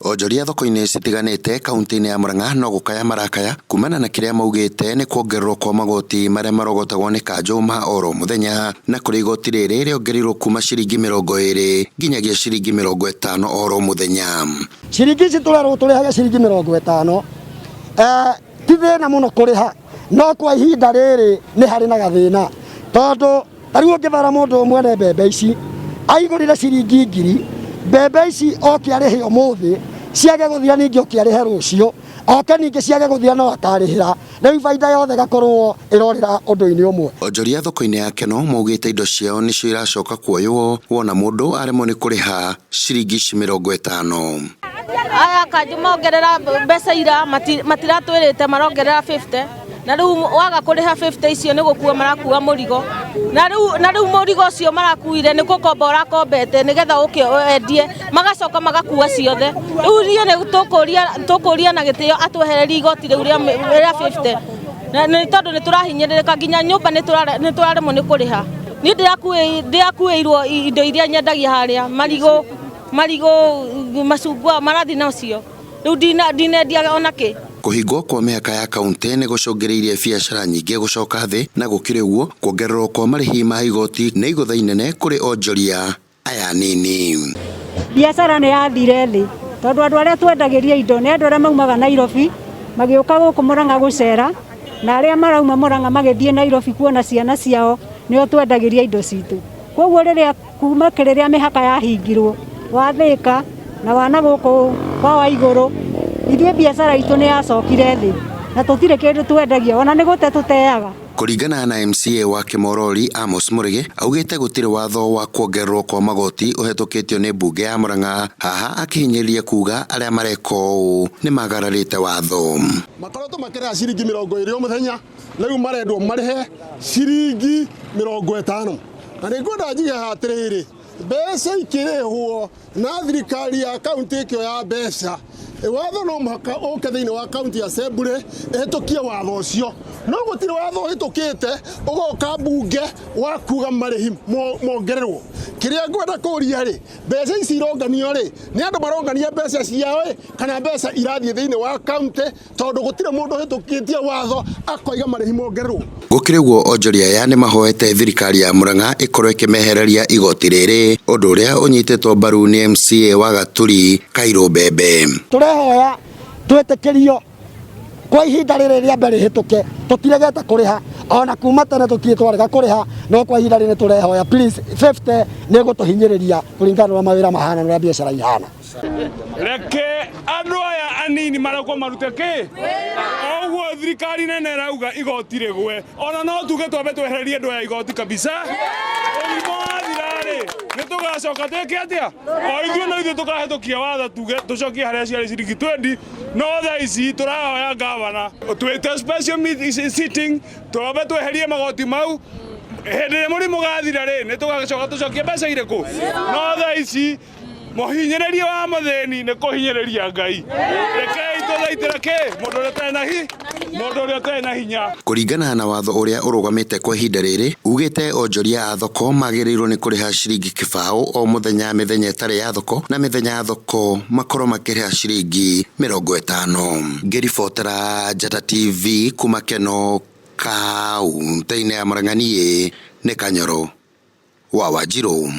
Onjoria thoko-inĩ citiganĩte kaunti-inĩ ya Murang'a no gũkaya marakaya kumana na kĩrĩa maugĩte nĩ kuongererwo kwa magoti marĩa marogotagwo nĩ kanjũ ma oro mũthenya, na kũrĩ igoti rĩrĩ rĩongereirwo kuma ciringi 20 nginyagia ciringi 50 oro mũthenya. Ciringi ici tũrerwo tũrĩhage ciringi 50 ti thĩna mũno kũrĩha, no kwa ihinda rĩrĩ nĩ harĩ na gathĩna, tondũ tarĩu ũngĩthara mũndũ mwene mbembe ici aigũrire ciringi 1000, mbembe ici oke arĩhe ũmũthĩ ciage gũthia ningĩ oke arĩhe rũciũ, oke ningĩ ciage gũthia no akarĩhĩra, rĩu baida yothe gakorwo ĩrorĩra ũndũ-inĩ ũmwe. Onjoria thoko-inĩ ya Keno maugĩte indo ciao nĩcio iracoka kuoywo wona mũndũ aremwo nĩ kũrĩha ciringi 50. Aya kanjũ mongerera mbeca ira matiratwĩrĩte marongerera 50, na rĩu waga kũrĩha 50 icio nĩ gũkua marakua mũrigo, na rĩu mũrigo ũcio marakuire nĩ gũkomba ũrakombete nĩgetha ũke endie magacoka magakua ciothe. Rĩu niĩ nĩ tũkũria na gĩtĩo atwehererie igoti rĩu rĩa 50, na nĩ tondũ nĩ tũrahinyĩrĩrĩka nginya nyũmba nĩ tũraremwo nĩ kũrĩha. Niĩ ndĩrakuĩirwo indo iria nyendagia harĩa, marigũ, macungwa marathi nacio, rĩu ndinendia ona kĩ. Kũhingwo kwa mĩhaka ya kaunti nĩ gũcũngĩrĩirie biacara nyingĩ gũcoka thĩ, na gũkĩrĩ ũguo kuongererwo kwa marĩhi ma igoti nĩ igũtha inene kũrĩ onjoria aya nini. Biacara nĩ yathire thĩ tondũ andũ arĩa twendagĩria indo nĩ andũ arĩa maumaga Nairobi magĩũka gũkũ Murang'a gũcera, na arĩa marauma Murang'a magĩthiĩ Nairobi kuona ciana ciao nĩo twendagĩria indo citũ. Koguo rĩrĩa kuma kĩrĩrĩa mĩhaka yahingirwo wa Thĩka na wana gũkũ kwa Waigũrũ, ithuĩ biacara itũ nĩ yacokire thĩ na tũtirĩ kĩndũ twendagia ona nĩ gũte tũteaga. Kũringana na MCA wa Kĩmorori Amos Mũrĩgĩ augĩte gũtirĩ watho wa kuongererwo kwa magoti ũhetũkĩtio nĩ mbunge ya Murang'a, haha akĩhinyĩrĩria kuga arĩa mareka ũũ nĩ magararĩte watho. Makoretwo makĩrĩha ciringi 20 mũthenya, rĩu marendwo marĩhe ciringi 50, na nĩngwenda njuge atĩrĩrĩ, mbeca ikĩrĩhwo na thirikari ya kaunti ĩkĩo ya mbeca, watho no mũhaka ũke thĩinĩ wa kaunti assembly ĩhĩtũkie watho ũcio, no gũtirĩ watho ũhĩtũkĩte ũgoka mbunge wa kuga marĩhi mongererwo. Kĩrĩa ngwenda kũria rĩ, mbeca ici ironganio rĩ, nĩ andũ marongania mbeca ciao kana mbeca irathiĩ thĩinĩ wa kaunti, tondũ gũtirĩ mũndũ ũhĩtũkĩtie watho akoiga marĩhi mongererwo. Gũkĩrĩ ũguo onjoria aya nĩ mahoete thirikari ya Murang'a ĩkorwo ĩkĩmehereria igoti rĩrĩ, ũndũ ũrĩa ũnyitĩtwo mbaru nĩ MCA wa Gaturi Kairũ Mbembe. Tũrehoya twĩtĩkĩrio kwa ihinda rĩrĩ rĩa mbere rĩhĩtũke, tũtiregete kũrĩha ona kuma tene tũtirĩ twarega kũrĩha, no kwa ihinda rĩrĩ tũrehoya please 50 nĩ gũtũhinyĩrĩria kũringana na mawĩra mahana na biacara ihana. Reke andũ aya anini marakwo marute kĩ oguo thirikari nene ĩrauga igoti rĩgwe, ona no tuge twambe twehererie andũ aya igoti kabisa. Ũrimo wathirarĩ nĩ tũgacoka twĩke atĩa? O ithuĩ no ithuĩ tũkahĩtũkia watho tuge tũcokie harĩa ciarĩ ciringi 20, no thaa ici tũrahoya gavana twĩte special sitting twambe tweherie magoti mau. Hĩndĩ ĩrĩa mũrimũ gathira rĩ nĩ tũgacoka tũcokie mbeca irĩkũ? No thaa ici mũhinyĩrĩria wa mũthĩni nĩ kũhinyĩrĩria Ngai. Rekei tũthaitĩre kĩ mũndũ ũrĩa ũtarĩ na hinya. Kũringana na watho ũrĩa ũrũgamĩte kwa ihinda rĩrĩ ugĩte onjoria a thoko magĩrĩirwo nĩ kũrĩha ciringi kĩbaũ o mũthenya mĩthenya ĩtarĩ ya thoko, na mĩthenya ya thoko makorwo makĩrĩha ciringi 50. Ngĩribotera Njata TV kuma Keno kaunti-inĩ ya Murang'a, niĩ nĩ Kanyoro wa Wanjirũ.